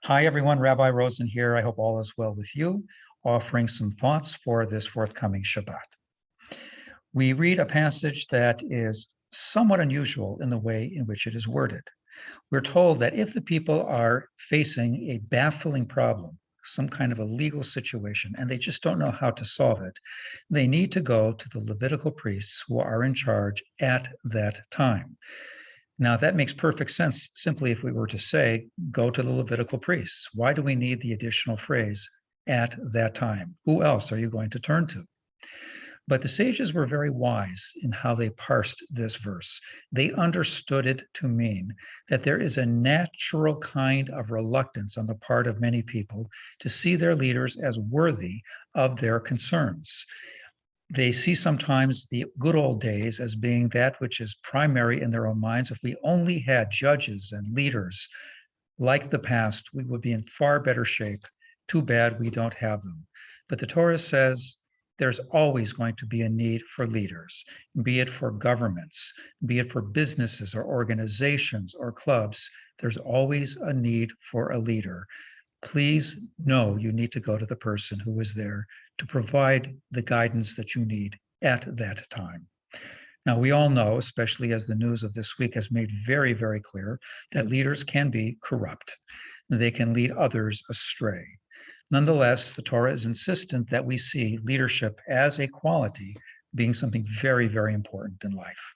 Hi, everyone. Rabbi Rosen here. I hope all is well with you, offering some thoughts for this forthcoming Shabbat. We read a passage that is somewhat unusual in the way in which it is worded. We're told that if the people are facing a baffling problem, some kind of a legal situation, and they just don't know how to solve it, they need to go to the Levitical priests who are in charge at that time. Now, that makes perfect sense simply if we were to say, go to the Levitical priests. Why do we need the additional phrase, at that time? Who else are you going to turn to? But the sages were very wise in how they parsed this verse. They understood it to mean that there is a natural kind of reluctance on the part of many people to see their leaders as worthy of their concerns. They see sometimes the good old days as being that which is primary in their own minds. If we only had judges and leaders like the past, we would be in far better shape. Too bad we don't have them. But the Torah says there's always going to be a need for leaders, be it for governments, be it for businesses or organizations or clubs. There's always a need for a leader. Please know you need to go to the person who is there to provide the guidance that you need at that time. Now, we all know, especially as the news of this week has made very, very clear, that leaders can be corrupt. They can lead others astray. Nonetheless, the Torah is insistent that we see leadership as a quality being something very, very important in life.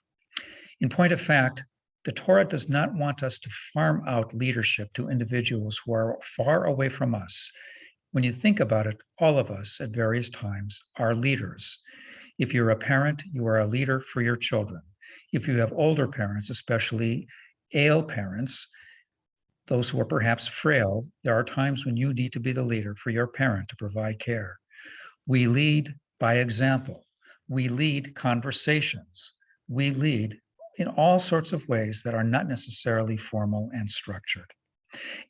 In point of fact, the Torah does not want us to farm out leadership to individuals who are far away from us. When you think about it, all of us at various times are leaders. If you're a parent, you are a leader for your children. If you have older parents, especially ailing parents, those who are perhaps frail, there are times when you need to be the leader for your parent to provide care. We lead by example. We lead conversations. We lead in all sorts of ways that are not necessarily formal and structured.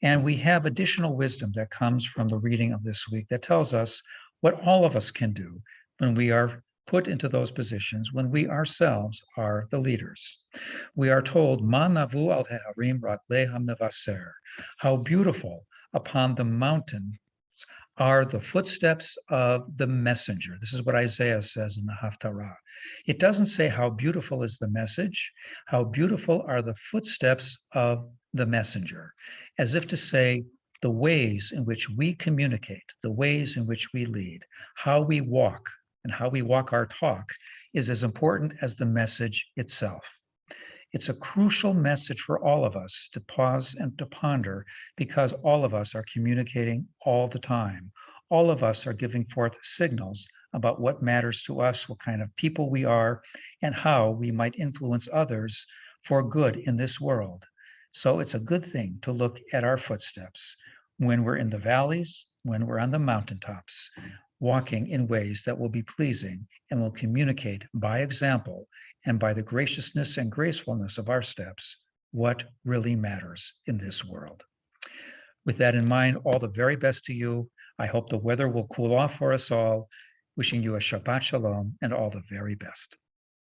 And we have additional wisdom that comes from the reading of this week that tells us what all of us can do when we are put into those positions, when we ourselves are the leaders. We are told, Ma navu al harim ragleham mevaser, how beautiful upon the mountain are the footsteps of the messenger. This is what Isaiah says in the Haftarah. It doesn't say how beautiful is the message, how beautiful are the footsteps of the messenger, as if to say the ways in which we communicate, the ways in which we lead, how we walk and how we walk our talk is as important as the message itself. It's a crucial message for all of us to pause and to ponder because all of us are communicating all the time. All of us are giving forth signals about what matters to us, what kind of people we are, and how we might influence others for good in this world. So it's a good thing to look at our footsteps when we're in the valleys, when we're on the mountaintops, walking in ways that will be pleasing and will communicate by example and by the graciousness and gracefulness of our steps, what really matters in this world. With that in mind, all the very best to you. I hope the weather will cool off for us all. Wishing you a Shabbat Shalom and all the very best.